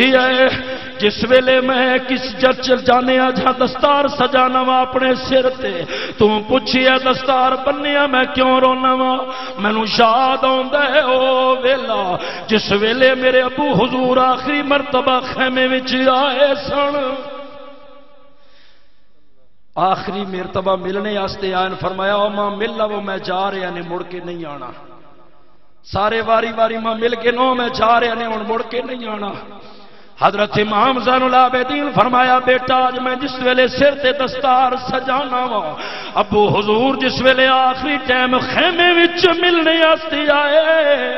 ہے جس ویلے میں کس چل جانے جہاں دستار سجانا وا اپنے سر تے تو پوچھیا دستار بنیا میں کیوں رونا وا مینوں یاد آوندا ہے او ویلا جس ویلے میرے ابو حضور آخری مرتبہ خیمے وچ آئے سن آخری مرتبہ ملنے واسطے آئے فرمایا او ماں مل لو میں جا رہا نے مڑ کے نہیں آنا سارے واری واری ماں مل کے نو میں جا رہا نے ہن مڑ کے نہیں آنا حضرت امام زین العابدین فرمایا بیٹا آج میں جس ویلے سر تے دستار سجانا وا ابو حضور جس ویلے آخری ٹائم خیمے وچ ملنے واسطے آئے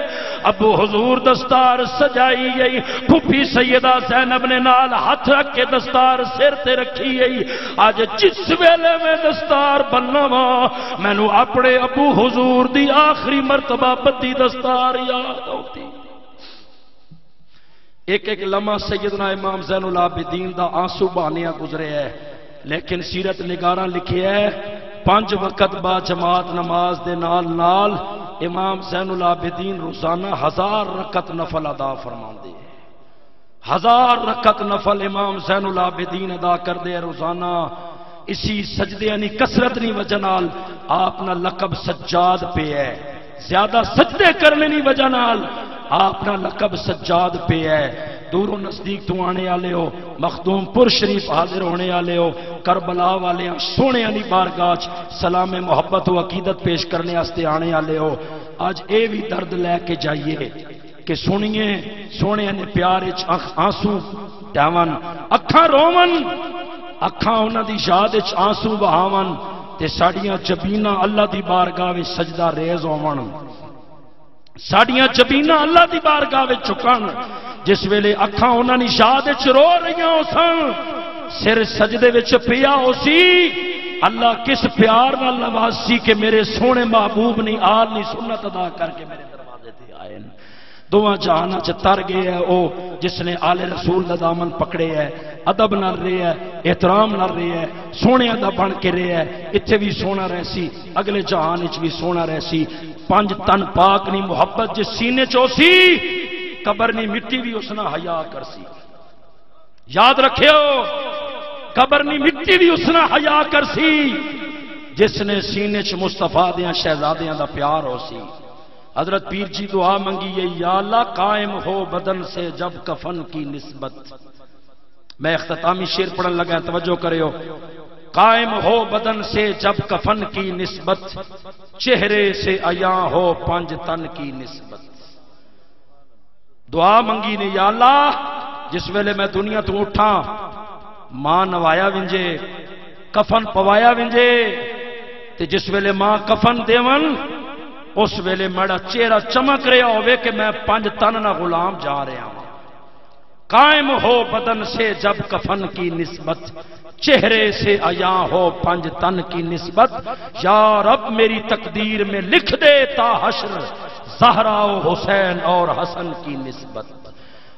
ابو حضور دستار سجائی گئی پھوپھی سیدہ زینب نے نال ہاتھ رکھ کے دستار سر تے رکھی گئی آج جس ویلے میں دستار بننا وا مینوں اپنے ابو حضور دی آخری مرتبہ بدی دستار یاد آتی ایک ایک لمحہ سیدنا امام زین العابدین دا آنسو بہانیاں گزرے ہے لیکن سیرت نگاراں لکھے ہے 5 وقت با جماعت نماز دے نال نال امام زین العابدین روزانہ 1000 رکعت نفل ادا فرماندے 1000 رکعت نفل امام زین العابدین ادا کردے روزانہ اسی سجدے یعنی کثرت نہیں وجہ نال آپ نا لقب سجاد پہ ہے زیادہ سجدے کرنے نہیں وجہ نال آپ نا لقب سجاد پہ ہے دور و نزدیک تو آنے والے ہو مخدوم پور شریف حاضر ہونے والے ہو کربلا والے سونے علی بارگاہ سلام محبت و عقیدت پیش کرنے واسطے آنے والے ہو آج اے بھی درد لے کے جائیے کہ سنیے سونے نے پیار آنسو ڈاون اکھاں روون اکھاں انہاں دی یاد وچ آنسو بہاون تے ساڈیاں جبیناں اللہ دی بارگاہ وچ سجدہ ریز ہون ساڈیاں جبیناں اللہ دی بارگاہ وچ جھکن جس ویلے اکھاں انہاں دی یاد وچ رو رہیاں سن سر سجدے وچ پیا ہو سی اللہ کس پیار نال نوازی کہ میرے سونے محبوب نہیں آل نہیں سنت ادا کر کے میرے دروازے تے آئے دواں جہاناں چ تر گئے ہے او جس نے آل رسول دا دامن پکڑے ہے ادب نال رہے ہے احترام نال رہے ہے سونے دا بن کے رہے ہے اتھے بھی سونا رہ سی اگلے جہان وچ بھی سونا رہ سی 5 تن پاک نہیں محبت جس سینے چو سی قبر نہیں مٹی بھی اس نہ حیا کر سی یاد رکھیو قبر نہیں مٹی بھی اس نہ حیا کر سی جس نے سینے چ مصطفیٰ دیاں شہزادیاں دا پیار ہو سی حضرت پیر جی دعا منگی ہے یا اللہ قائم ہو بدن سے جب کفن کی نسبت میں اختتامی شعر پڑھن لگا توجہ کریو قائم ہو بدن سے جب کفن کی نسبت چہرے سے عیاں ہو 5 تن کی نسبت دعا منگی نے یا اللہ جس ویلے میں دنیا تو اٹھا ماں نوایا ونجے کفن پوایا ونجے تے جس ویلے ماں کفن دیون اس ویلے میرا چہرہ چمک رہا ہوئے کہ میں 5 تن نہ غلام جا رہا ہوں قائم ہو بدن سے جب کفن کی نسبت چہرے سے عیاں ہو 5 تن کی نسبت یا رب میری تقدیر میں لکھ دے تا حشر زہرا و حسین اور حسن کی نسبت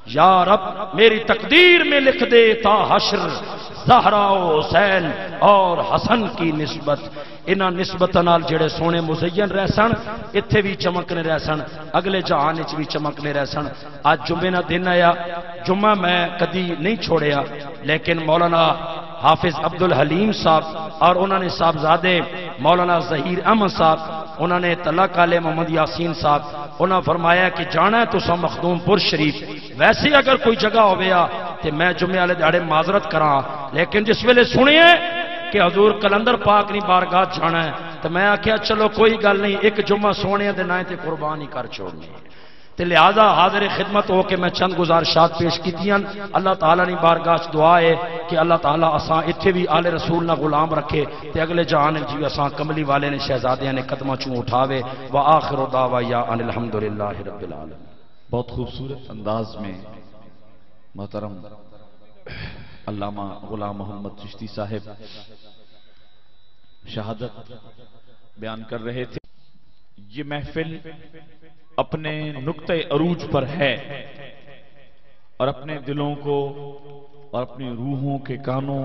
یا رب میری تقدیر میں لکھ دے تا حشر زہرا و حسین اور حسن کی نسبت انہاں نسبت نال جڑے سونے مزین رہ سن اتھے بھی چمکنے رہ سن اگلے جہان وچ بھی چمکنے رہ سن آج جمعے نہ دن آیا جمعہ میں کدی نہیں چھوڑیا لیکن مولانا حافظ عبد الحلیم صاحب اور انہوں نے صاحبزادے مولانا ظہیر احمد صاحب انہوں نے طلق علیہ محمد یاسین صاحب انہوں نے فرمایا کہ جانا ہے تو سا مخدوم پور شریف ویسے اگر کوئی جگہ ہویا تو میں جمعے والے دیہڑے معذرت کراں لیکن جس ویلے سنیے کہ حضور کلندر پاک نہیں بارگاہ جانا ہے تو میں آخیا چلو کوئی گل نہیں ایک جمعہ سونے دے نائیں تے قربانی کر چھوڑنی تے لہذا حاضر خدمت ہو کے میں چند گزارشات پیش کیتیاں اللہ تعالیٰ نے بارگاہ دعا ہے کہ اللہ تعالیٰ اساں اتھے بھی آل رسول نہ غلام رکھے تے اگلے جہان جی اساں کملی والے نے شہزادیاں نے قدمہ چوں اٹھاوے وآخر دعوایا ان الحمدللہ رب العالمین بہت خوبصورت انداز میں محترم علامہ غلام محمد چشتی صاحب شہادت بیان کر رہے تھے یہ محفل اپنے نقطہ عروج پر ہے اور اپنے دلوں کو اور اپنی روحوں کے کانوں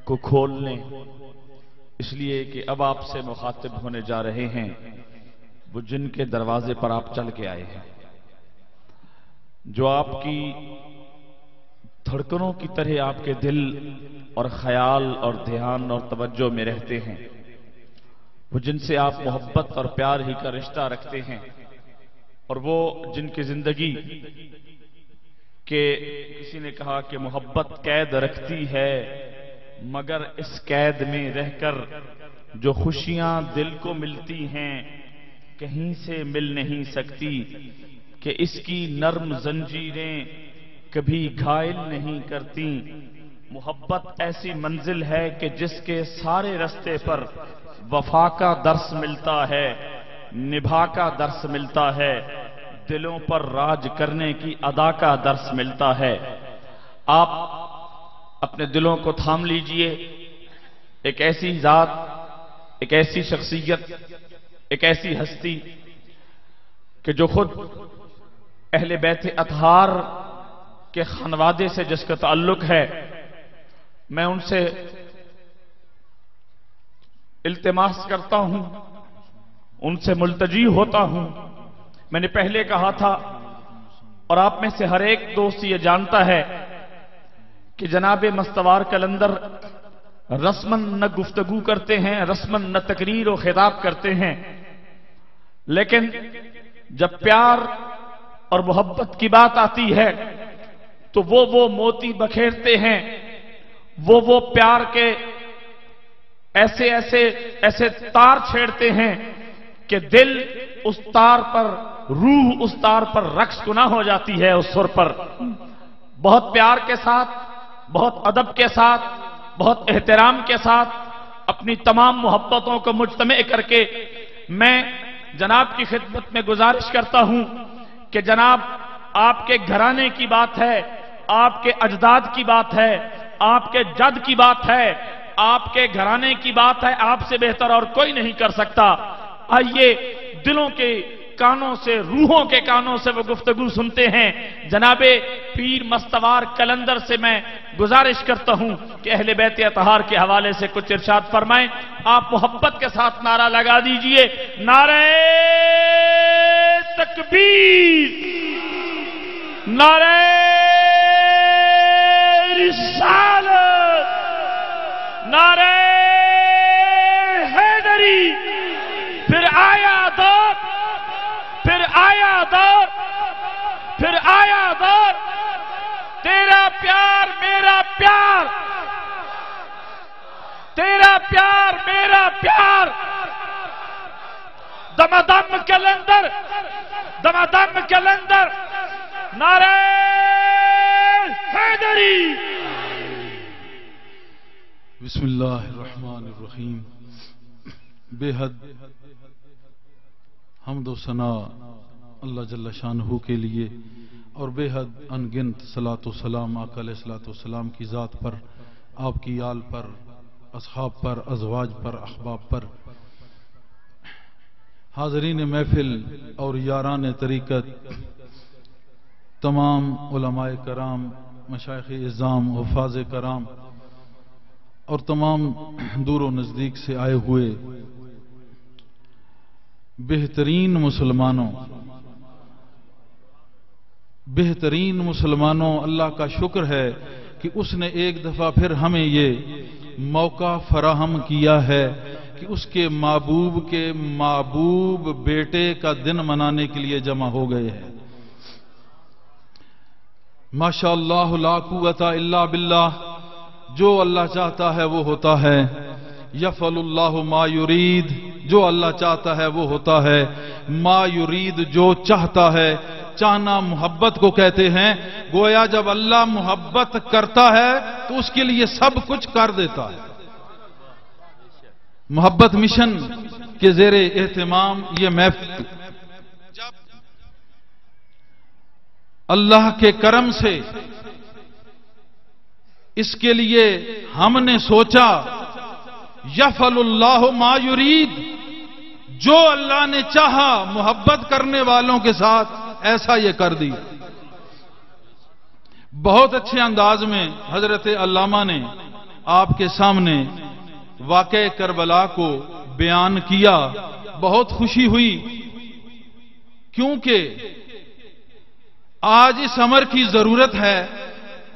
کو کھولنے اس لیے کہ اب آپ سے مخاطب ہونے جا رہے ہیں وہ جن کے دروازے پر آپ چل کے آئے ہیں جو آپ کی دھڑکنوں کی طرح آپ کے دل اور خیال اور دھیان اور توجہ میں رہتے ہیں، وہ جن سے آپ محبت اور پیار ہی کا رشتہ رکھتے ہیں، اور وہ جن کی زندگی کہ کسی نے کہا کہ محبت قید رکھتی ہے، مگر اس قید میں رہ کر جو خوشیاں دل کو ملتی ہیں کہیں سے مل نہیں سکتی، کہ اس کی نرم زنجیریں کبھی گھائل نہیں کرتی۔ محبت ایسی منزل ہے کہ جس کے سارے رستے پر وفا کا درس ملتا ہے، نبھا کا درس ملتا ہے، دلوں پر راج کرنے کی ادا کا درس ملتا ہے۔ آپ اپنے دلوں کو تھام لیجئے، ایک ایسی ذات، ایک ایسی شخصیت، ایک ایسی ہستی کہ جو خود اہل بیت اطہار کے خانوادے سے جس کا تعلق ہے، میں ان سے التماس کرتا ہوں، ان سے ملتجی ہوتا ہوں۔ میں نے پہلے کہا تھا، اور آپ میں سے ہر ایک دوست یہ جانتا ہے کہ جناب مستوار قلندر رسماً نہ گفتگو کرتے ہیں، رسماً نہ تقریر و خطاب کرتے ہیں، لیکن جب پیار اور محبت کی بات آتی ہے تو وہ موتی بکھیرتے ہیں، وہ پیار کے ایسے تار چھیڑتے ہیں کہ دل اس تار پر، روح اس تار پر رقص گنا ہو جاتی ہے، اس سر پر۔ بہت پیار کے ساتھ، بہت ادب کے ساتھ، بہت احترام کے ساتھ اپنی تمام محبتوں کو مجتمع کر کے میں جناب کی خدمت میں گزارش کرتا ہوں کہ جناب آپ کے گھرانے کی بات ہے، آپ کے اجداد کی بات ہے، آپ کے جد کی بات ہے، آپ کے گھرانے کی بات ہے، آپ سے بہتر اور کوئی نہیں کر سکتا۔ آئیے دلوں کے کانوں سے، روحوں کے کانوں سے وہ گفتگو سنتے ہیں۔ جناب پیر مستوار قلندر سے میں گزارش کرتا ہوں کہ اہل بیت اطہار کے حوالے سے کچھ ارشاد فرمائیں۔ آپ محبت کے ساتھ نعرہ لگا دیجئے، نعرہ تکبیر، نعرہ رسالت، نعرہ حیدری۔ پھر آیا دور، پھر آیا دور، پھر آیا دور، تیرا پیار میرا پیار، تیرا پیار میرا پیار، دمدم قلندر، دمدم قلندر، نعرہ حیدری۔ بسم اللہ الرحمن الرحیم۔ بے حد حمد و ثنا اللہ جل شانہ کے لیے، اور بے حد انگنت صلاۃ و سلام آقا علیہ الصلوۃ والسلام کی ذات پر، آپ کی آل پر، اصحاب پر، ازواج پر، احباب پر، حاضرین محفل اور یاران طریقت، تمام علماء کرام، مشائخ اعظام، حفاظ کرام، اور تمام دور و نزدیک سے آئے ہوئے بہترین مسلمانوں، اللہ کا شکر ہے کہ اس نے ایک دفعہ پھر ہمیں یہ موقع فراہم کیا ہے کہ اس کے محبوب بیٹے کا دن منانے کے لیے جمع ہو گئے ہیں۔ ماشاء اللہ لا قوت الا باللہ، جو اللہ چاہتا ہے وہ ہوتا ہے۔ یفعل اللہ ما یرید، جو اللہ چاہتا ہے وہ ہوتا ہے۔ ما یرید، جو چاہتا ہے، چاہنا محبت کو کہتے ہیں۔ گویا جب اللہ محبت کرتا ہے تو اس کے لیے سب کچھ کر دیتا ہے۔ محبت مشن کے زیر اہتمام یہ محفل جب اللہ کے کرم سے اس کے لیے ہم نے سوچا، یفعل اللہ ما یرید، جو اللہ نے چاہا محبت کرنے والوں کے ساتھ ایسا یہ کر دیا۔ بہت اچھے انداز میں حضرت علامہ نے آپ کے سامنے واقعہ کربلا کو بیان کیا، بہت خوشی ہوئی، کیونکہ آج اس امر کی ضرورت ہے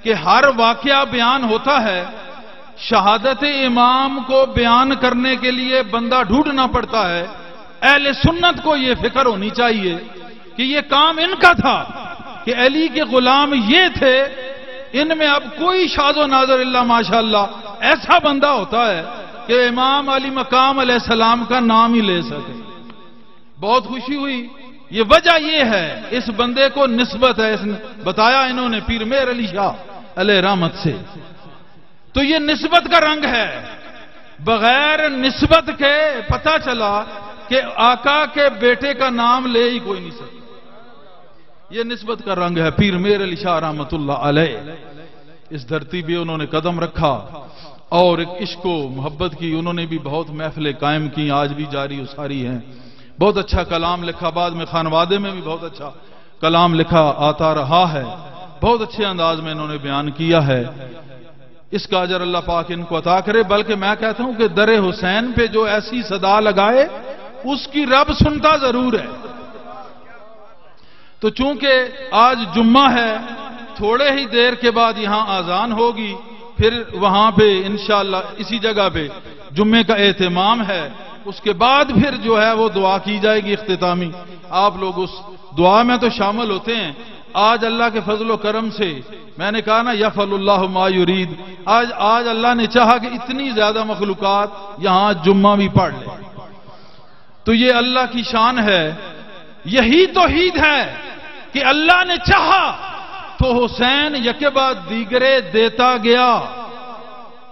کہ ہر واقعہ بیان ہوتا ہے، شہادت امام کو بیان کرنے کے لیے بندہ ڈھونڈنا پڑتا ہے۔ اہل سنت کو یہ فکر ہونی چاہیے کہ یہ کام ان کا تھا کہ علی کے غلام یہ تھے، ان میں اب کوئی شاذ و نادر اللہ ماشاءاللہ ایسا بندہ ہوتا ہے کہ امام علی مقام علیہ السلام کا نام ہی لے سکے۔ بہت خوشی ہوئی، یہ وجہ یہ ہے، اس بندے کو نسبت ہے، بتایا انہوں نے پیر مہر علی شاہ علیہ رحمت سے، تو یہ نسبت کا رنگ ہے۔ بغیر نسبت کے پتہ چلا کہ آقا کے بیٹے کا نام لے ہی کوئی نہیں سکتا، یہ نسبت کا رنگ ہے۔ پیر مہر علی شاہ رحمت اللہ علیہ اس دھرتی پہ انہوں نے قدم رکھا اور ایک عشق و محبت کی، انہوں نے بھی بہت محفلیں قائم کی، آج بھی جاری و ساری ہیں۔ بہت اچھا کلام لکھا، بعد میں خانوادے میں بھی بہت اچھا کلام لکھا آتا رہا ہے، بہت اچھے انداز میں انہوں نے بیان کیا ہے۔ اس کا اجر اللہ پاک ان کو عطا کرے۔ بلکہ میں کہتا ہوں کہ در حسین پہ جو ایسی صدا لگائے اس کی رب سنتا ضرور ہے۔ تو چونکہ آج جمعہ ہے، تھوڑے ہی دیر کے بعد یہاں اذان ہوگی، پھر وہاں پہ انشاءاللہ اسی جگہ پہ جمعے کا اہتمام ہے، اس کے بعد پھر جو ہے وہ دعا کی جائے گی اختتامی۔ آپ لوگ اس دعا میں تو شامل ہوتے ہیں۔ آج اللہ کے فضل و کرم سے میں نے کہا نا یفعل اللہ ما یرید، آج اللہ نے چاہا کہ اتنی زیادہ مخلوقات یہاں جمعہ بھی پڑھ لے، تو یہ اللہ کی شان ہے۔ یہی توحید ہے کہ اللہ نے چاہا تو حسین یکے بعد دیگرے دیتا گیا،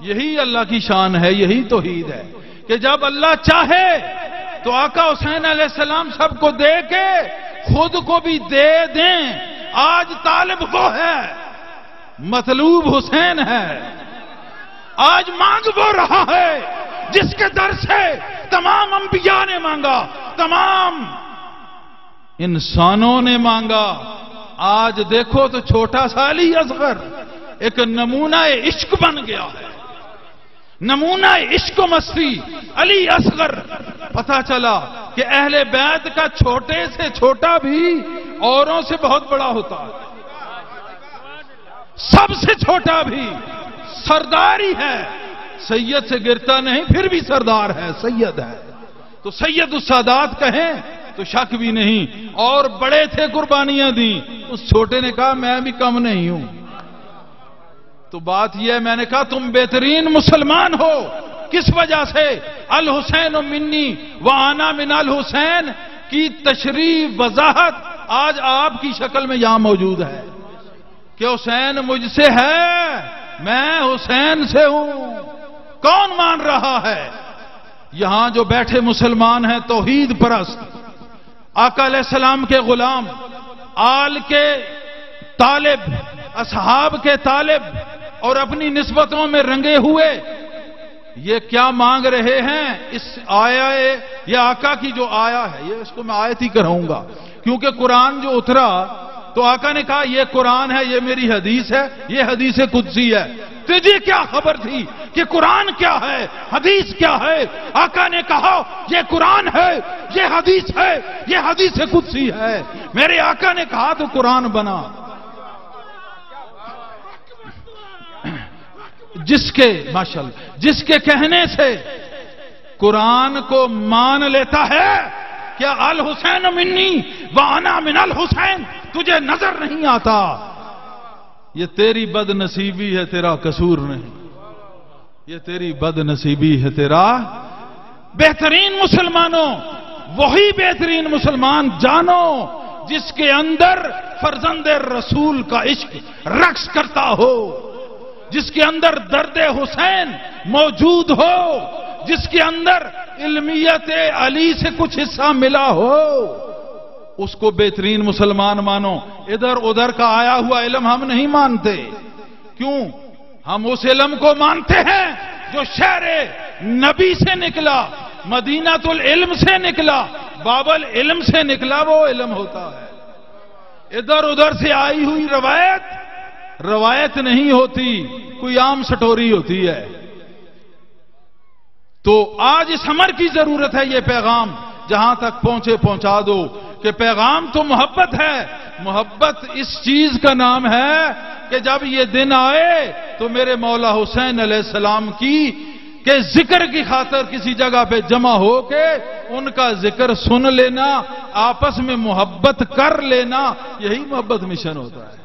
یہی اللہ کی شان ہے، یہی توحید ہے کہ جب اللہ چاہے تو آقا حسین علیہ السلام سب کو دے کے خود کو بھی دے دیں۔ آج طالب وہ ہے، مطلوب حسین ہے، آج مانگ وہ رہا ہے جس کے در سے تمام انبیاء نے مانگا، تمام انسانوں نے مانگا۔ آج دیکھو تو چھوٹا سا علی اصغر ایک نمونہ عشق بن گیا ہے، نمونہ عشق و مستی علی اصغر۔ پتہ چلا کہ اہل بیت کا چھوٹے سے چھوٹا بھی اوروں سے بہت بڑا ہوتا ہے، سب سے چھوٹا بھی سردار ہی ہے، سید سے گرتا نہیں پھر بھی سردار ہے، سید ہے، تو سید السادات کہیں تو شک بھی نہیں۔ اور بڑے تھے قربانیاں دیں، اس چھوٹے نے کہا میں بھی کم نہیں ہوں۔ تو بات یہ ہے، میں نے کہا تم بہترین مسلمان ہو، کس وجہ سے؟ الحسین منی وانا من الحسین کی تشریح وضاحت آج آپ کی شکل میں یہاں موجود ہے کہ حسین مجھ سے ہے، میں حسین سے ہوں۔ کون مان رہا ہے؟ یہاں جو بیٹھے مسلمان ہیں توحید پرست، آقا علیہ السلام کے غلام، آل کے طالب، اصحاب کے طالب اور اپنی نسبتوں میں رنگے ہوئے، یہ کیا مانگ رہے ہیں؟ اس آیا یہ آقا کی جو آیا ہے، یہ اس کو میں آیت ہی کراؤں گا کیونکہ قرآن جو اترا تو آقا نے کہا یہ قرآن ہے، یہ میری حدیث ہے، یہ حدیث قدسی ہے۔ تجھے کیا خبر تھی کہ قرآن کیا ہے، حدیث کیا ہے؟ آقا نے کہا یہ قرآن ہے، یہ حدیث ہے، یہ حدیث قدسی ہے۔ میرے آقا نے کہا تو قرآن بنا۔ جس کے ماشاءاللہ جس کے کہنے سے قرآن کو مان لیتا ہے، کیا الحسین منی وانا من الحسین تجھے نظر نہیں آتا؟ یہ تیری بد نصیبی ہے، تیرا قصور نہیں، یہ تیری بد نصیبی ہے تیرا۔ بہترین مسلمانوں، وہی بہترین مسلمان جانو جس کے اندر فرزند رسول کا عشق رقص کرتا ہو، جس کے اندر درد حسین موجود ہو، جس کے اندر علمیت علی سے کچھ حصہ ملا ہو، اس کو بہترین مسلمان مانو۔ ادھر ادھر کا آیا ہوا علم ہم نہیں مانتے، کیوں؟ ہم اس علم کو مانتے ہیں جو شہر نبی سے نکلا، مدینہ العلم سے نکلا، باب العلم سے نکلا، وہ علم ہوتا ہے۔ ادھر ادھر سے آئی ہوئی روایت نہیں ہوتی، کوئی عام سٹوری ہوتی ہے۔ تو آج اس امر کی ضرورت ہے، یہ پیغام جہاں تک پہنچے پہنچا دو کہ پیغام تو محبت ہے، محبت اس چیز کا نام ہے کہ کہ جب یہ دن آئے تو میرے مولا حسین علیہ السلام کی کہ ذکر کی خاطر کسی جگہ پہ جمع ہو کے ان کا ذکر سن لینا، آپس میں محبت کر لینا، یہی محبت مشن ہوتا ہے۔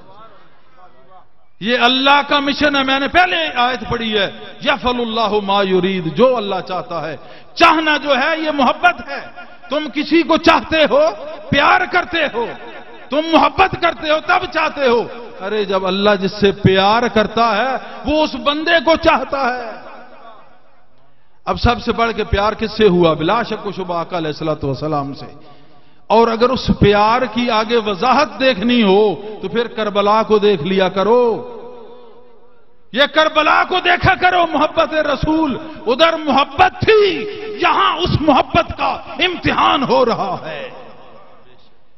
یہ اللہ کا مشن ہے۔ میں نے پہلے آیت پڑھی ہے، یفعل اللہ ما یرید، جو اللہ چاہتا ہے۔ چاہنا جو ہے یہ محبت ہے۔ تم کسی کو چاہتے ہو، پیار کرتے ہو، تم محبت کرتے ہو تب چاہتے ہو۔ ارے جب اللہ جس سے پیار کرتا ہے وہ اس بندے کو چاہتا ہے۔ اب سب سے بڑھ کے پیار کس سے ہوا؟ بلا شک و شبہ آقا علیہ الصلوۃ والسلام سے۔ اور اگر اس پیار کی آگے وضاحت دیکھنی ہو تو پھر کربلا کو دیکھ لیا کرو۔ یہ کربلا کو دیکھا کرو، محبت رسول، ادھر محبت تھی، یہاں اس محبت کا امتحان ہو رہا ہے۔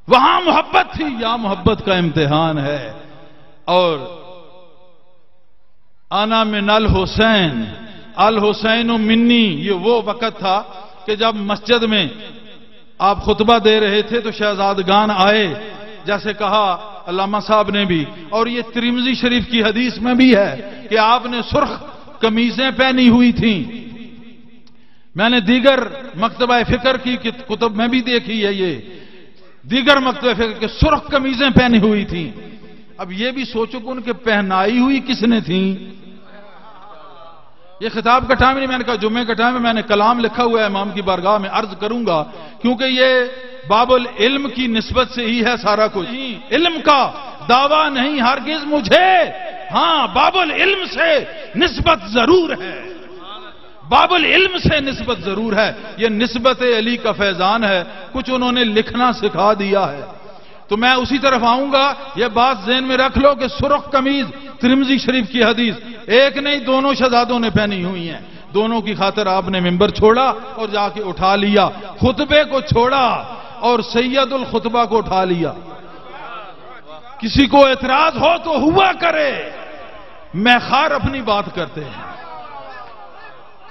وہاں محبت تھی، یہاں محبت کا امتحان ہے۔ اور انا من الحسین الحسین منی، یہ وہ وقت تھا کہ جب مسجد میں آپ خطبہ دے رہے تھے تو شہزادگان آئے، جیسے کہا علامہ صاحب نے بھی، اور یہ ترمذی شریف کی حدیث میں بھی ہے کہ آپ نے سرخ قمیضیں پہنی ہوئی تھیں۔ میں نے دیگر مکتبہ فکر کی کتب میں بھی دیکھی ہے، یہ دیگر مکتبہ فکر کے سرخ قمیضیں پہنی ہوئی تھیں۔ اب یہ بھی سوچو کہ ان کے پہنائی ہوئی کس نے تھیں؟ یہ خطاب کا ٹائم نہیں، میں نے کہا جمعے کا ٹائم ہے، میں نے کلام لکھا ہوا ہے امام کی بارگاہ میں، عرض کروں گا، کیونکہ یہ باب العلم کی نسبت سے ہی ہے سارا کچھ۔ علم کا دعویٰ نہیں ہرگز مجھے، ہاں باب العلم سے نسبت ضرور ہے، باب العلم سے نسبت ضرور ہے۔ یہ نسبت علی کا فیضان ہے، کچھ انہوں نے لکھنا سکھا دیا ہے۔ تو میں اسی طرف آؤں گا، یہ بات ذہن میں رکھ لو کہ سرخ قمیض ترمذی شریف کی حدیث، ایک نہیں دونوں شہزادوں نے پہنی ہوئی ہیں۔ دونوں کی خاطر آپ نے ممبر چھوڑا اور جا کے اٹھا لیا، خطبے کو چھوڑا اور سید الخطبہ کو اٹھا لیا۔ کسی کو اعتراض ہو تو ہوا کرے، میخار اپنی بات کرتے ہیں۔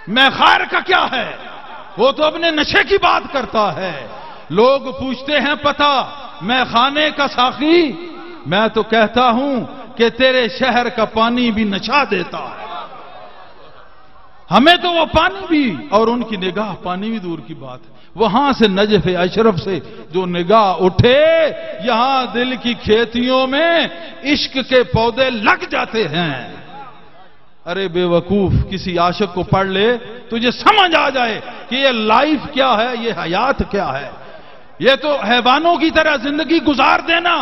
میخار کا کیا ہے؟ وہ تو اپنے نشے کی بات کرتا ہے۔ لوگ پوچھتے ہیں پتہ میں خانے کا ساقی، میں تو کہتا ہوں کہ تیرے شہر کا پانی بھی نشہ دیتا ہے۔ ہمیں تو وہ پانی بھی، اور ان کی نگاہ پانی بھی دور کی بات ہے، وہاں سے نجف اشرف سے جو نگاہ اٹھے، یہاں دل کی کھیتیوں میں عشق کے پودے لگ جاتے ہیں۔ ارے بے وقوف، کسی عاشق کو پڑھ لے تجھے سمجھ آ جائے کہ یہ لائف کیا ہے، یہ حیات کیا ہے۔ یہ تو حیوانوں کی طرح زندگی گزار دینا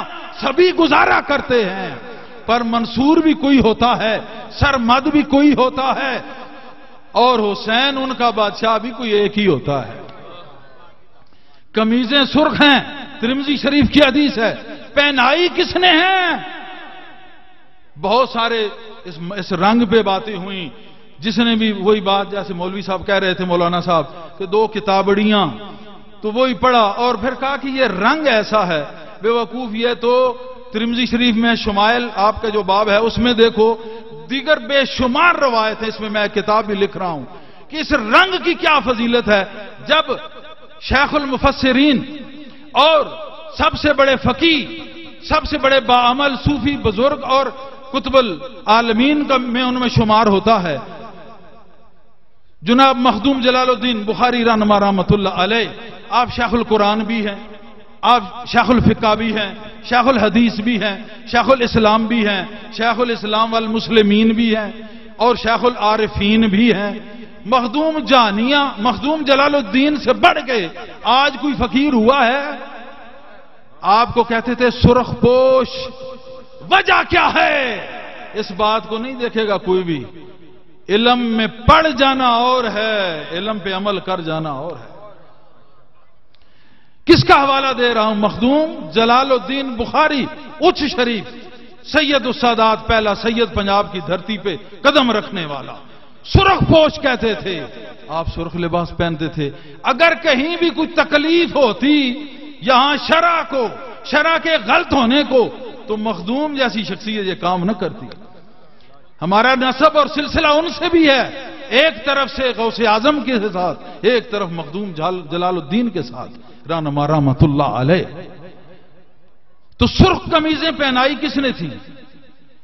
سبھی گزارا کرتے ہیں، پر منصور بھی کوئی ہوتا ہے، سرمد بھی کوئی ہوتا ہے، اور حسین ان کا بادشاہ بھی کوئی ایک ہی ہوتا ہے۔ قمیضیں سرخ ہیں، ترمذی شریف کی حدیث ہے، پہنائی کس نے ہے؟ بہت سارے اس رنگ پہ باتیں ہوئیں، جس نے بھی وہی بات، جیسے مولوی صاحب کہہ رہے تھے، مولانا صاحب، کہ دو کتابڑیاں، تو وہی پڑھا اور پھر کہا کہ یہ رنگ ایسا ہے۔ بے وقوف، یہ تو ترمذی شریف میں شمائل آپ کا جو باب ہے اس میں دیکھو، دیگر بے شمار روایت ہیں، اس میں میں کتاب بھی لکھ رہا ہوں کہ اس رنگ کی کیا فضیلت ہے۔ جب شیخ المفسرین اور سب سے بڑے فقی، سب سے بڑے باعمل صوفی بزرگ اور قطب العالمین کا میں ان میں شمار ہوتا ہے، جناب مخدوم جلال الدین بخاری رحمہ رحمۃ اللہ علیہ، آپ شیخ القرآن بھی ہیں، آپ شیخ الفقہ بھی ہیں، شیخ الحدیث بھی ہیں، شیخ الاسلام بھی ہیں، شیخ الاسلام والمسلمین بھی ہیں، اور شیخ العارفین بھی ہیں۔ مخدوم جانیہ، مخدوم جلال الدین سے بڑھ کے آج کوئی فقیر ہوا ہے؟ آپ کو کہتے تھے سرخ پوش، وجہ کیا ہے؟ اس بات کو نہیں دیکھے گا کوئی بھی۔ علم میں پڑھ جانا اور ہے، علم پہ عمل کر جانا اور ہے۔ کس کا حوالہ دے رہا ہوں؟ مخدوم جلال الدین بخاری، اچ شریف، سید السادات، پہلا سید پنجاب کی دھرتی پہ قدم رکھنے والا، سرخ پوش کہتے تھے، آپ سرخ لباس پہنتے تھے۔ اگر کہیں بھی کوئی تکلیف ہوتی یہاں شرع کو، شرع کے غلط ہونے کو، تو مخدوم جیسی شخصیت یہ کام نہ کرتی۔ ہمارا نسب اور سلسلہ ان سے بھی ہے، ایک طرف سے غوث اعظم کے ساتھ، ایک طرف مخدوم جلال الدین کے ساتھ رحمہ رحمۃ اللہ علیہ۔ تو سرخ قمیضیں پہنائی کس نے تھی؟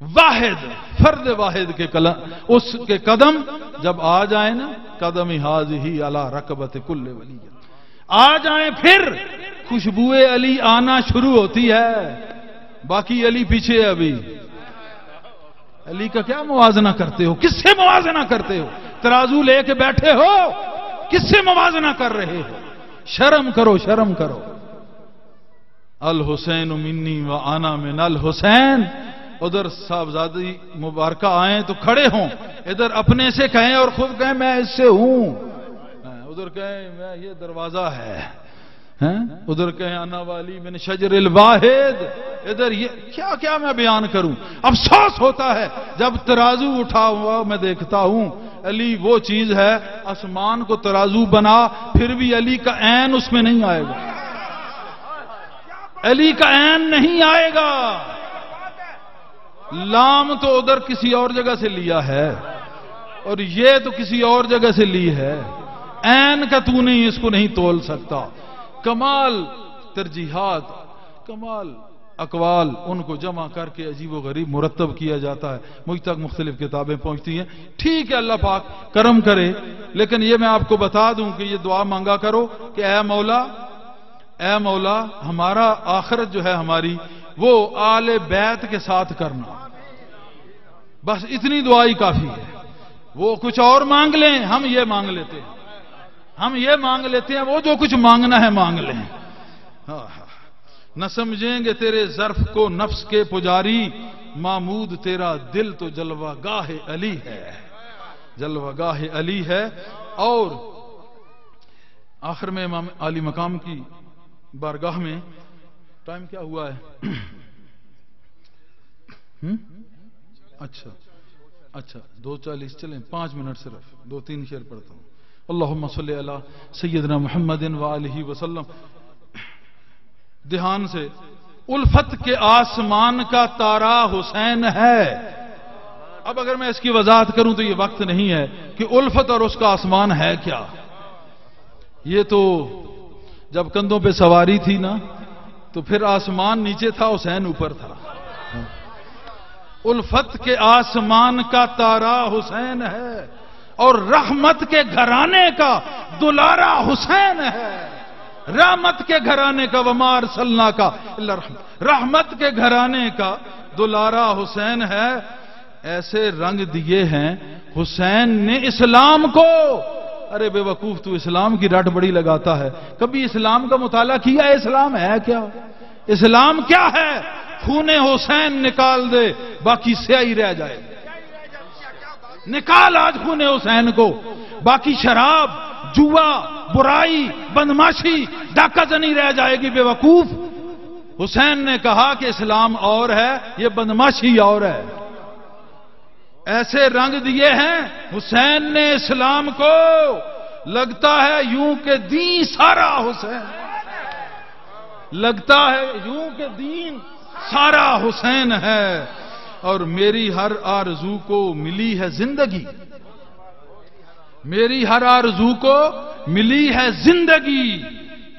واحد فرد واحد کے اس کے قدم جب آ جائیں نا، قدم ہی علی رکبت کل ولی، آ جائیں پھر خوشبوئے علی آنا شروع ہوتی ہے، باقی علی پیچھے ہے ابھی۔ علی کا کیا موازنہ کرتے ہو؟ کس سے موازنہ کرتے ہو؟ ترازو لے کے بیٹھے ہو، کس سے موازنہ کر رہے ہو؟ شرم کرو، شرم کرو۔ الحسین منی و انا من الحسین، ادھر صاحبزادی مبارکہ آئیں تو کھڑے ہوں، ادھر اپنے سے کہیں اور خود کہیں میں اس سے ہوں، ادھر کہیں میں یہ دروازہ ہے، ادھر کہیں انا والی من شجر الواحد، ادھر یہ کیا کیا میں بیان کروں۔ افسوس ہوتا ہے جب ترازو اٹھا ہوا میں دیکھتا ہوں، علی وہ چیز ہے آسمان کو ترازو بنا پھر بھی علی کا عین اس میں نہیں آئے گا، علی کا عین نہیں آئے گا۔ لام تو ادھر کسی اور جگہ سے لیا ہے اور یہ تو کسی اور جگہ سے لی ہے، عین کا تو نہیں اس کو نہیں تول سکتا۔ کمال ترجیحات، کمال اقوال، ان کو جمع کر کے عجیب و غریب مرتب کیا جاتا ہے، مجھ تک مختلف کتابیں پہنچتی ہیں۔ ٹھیک ہے، اللہ پاک کرم کرے، لیکن یہ میں آپ کو بتا دوں کہ یہ دعا مانگا کرو کہ اے مولا، اے مولا ہمارا آخرت جو ہے ہماری وہ آل بیت کے ساتھ کرنا، بس اتنی دعا ہی کافی ہے۔ وہ کچھ اور مانگ لیں، ہم یہ مانگ لیتے ہیں، ہم یہ مانگ لیتے ہیں، وہ جو کچھ مانگنا ہے مانگ لیں۔ نہ سمجھیں گے تیرے ظرف کو نفس کے پجاری، معمود تیرا دل تو جلوہ گاہ علی ہے، جلوہ گاہ علی ہے۔ اور آخر میں امام عالی مقام کی بارگاہ میں ٹائم کیا ہوا ہے؟ اچھا 2:40، چلیں 5 منٹ صرف 2-3 شعر پڑھتا ہوں۔ اللہم صلی علی سیدنا محمد وآلہ وسلم۔ دھیان سے، الفت کے آسمان کا تارا حسین ہے۔ اب اگر میں اس کی وضاحت کروں تو یہ وقت نہیں ہے کہ الفت اور اس کا آسمان ہے کیا۔ یہ تو جب کندھوں پہ سواری تھی نا تو پھر آسمان نیچے تھا، حسین اوپر تھا۔ الفت کے آسمان کا تارا حسین ہے اور رحمت کے گھرانے کا دلارا حسین ہے، رحمت کے گھرانے کا وما ارسلنا کا الا رحمت، رحمت کے گھرانے کا دلارا حسین ہے۔ ایسے رنگ دیے ہیں حسین نے اسلام کو۔ ارے بے وقوف، تو اسلام کی رٹ بڑی لگاتا ہے، کبھی اسلام کا مطالعہ کیا؟ اسلام ہے کیا؟ اسلام کیا ہے؟ خون حسین نکال دے باقی سیاہی رہ جائے، نکال آج خون حسین کو، باقی شراب، جوا، برائی، بدماشی، ڈاکہ زنی رہ جائے گی۔ بے وقوف، حسین نے کہا کہ اسلام اور ہے، یہ بدماشی اور ہے۔ ایسے رنگ دیے ہیں حسین نے اسلام کو، لگتا ہے یوں کہ دین سارا حسین، لگتا ہے یوں کہ دین سارا حسین ہے۔ اور میری ہر آرزو کو ملی ہے زندگی، میری ہر آرزو کو ملی ہے زندگی،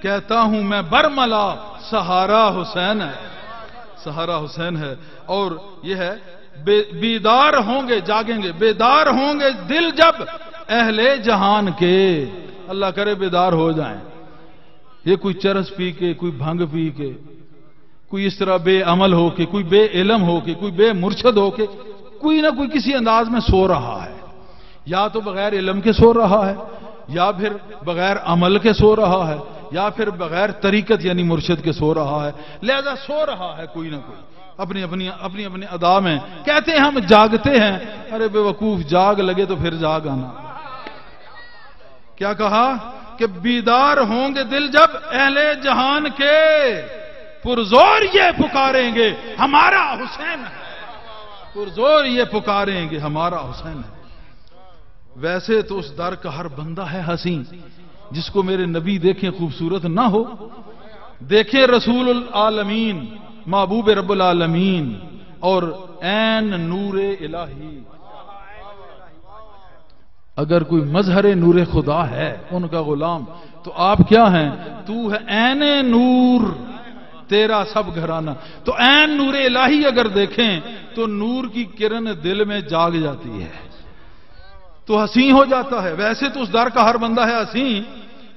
کہتا ہوں میں برملا سہارا حسین ہے، سہارا حسین ہے۔ اور یہ ہے بیدار ہوں گے، جاگیں گے، بیدار ہوں گے دل جب اہل جہان کے، اللہ کرے بیدار ہو جائیں۔ یہ کوئی چرس پی کے، کوئی بھنگ پی کے، کوئی اس طرح بے عمل ہو کے، کوئی بے علم ہو کے، کوئی بے مرشد ہو کے، کوئی نہ کوئی کسی انداز میں سو رہا ہے، یا تو بغیر علم کے سو رہا ہے، یا پھر بغیر عمل کے سو رہا ہے، یا پھر بغیر طریقت یعنی مرشد کے سو رہا ہے، لہذا سو رہا ہے کوئی نہ کوئی اپنی اپنی ادا میں۔ کہتے ہیں ہم جاگتے ہیں، ارے بے وقوف، جاگ لگے تو پھر جاگ آنا۔ کیا کہا کہ بیدار ہوں گے دل جب اہل جہان کے، پرزور یہ پکاریں گے ہمارا حسین ہے، پرزور یہ پکاریں گے ہمارا حسین ہے۔ ویسے تو اس در کا ہر بندہ ہے حسین، جس کو میرے نبی دیکھیں خوبصورت نہ ہو، دیکھیں رسول العالمین محبوب رب العالمین اور عین نور الہی۔ اگر کوئی مظہر نور خدا ہے ان کا غلام تو آپ کیا ہیں؟ تو ہے عین نور، تیرا سب گھرانہ. تو عین نور الہی اگر دیکھیں تو نور کی کرن دل میں جاگ جاتی ہے تو حسین ہو جاتا ہے. ویسے تو اس در کا ہر بندہ ہے حسین،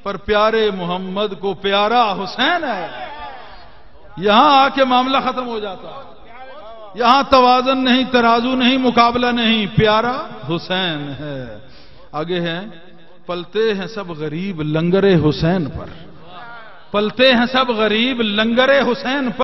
پر پیارے محمد کو پیارا حسین ہے، یہاں آ کے معاملہ ختم ہو جاتا ہے. یہاں توازن نہیں، ترازو نہیں، مقابلہ نہیں، پیارا حسین ہے. آگے ہیں پلتے ہیں سب غریب لنگر حسین پر، پلتے ہیں سب غریب لنگر حسین پر.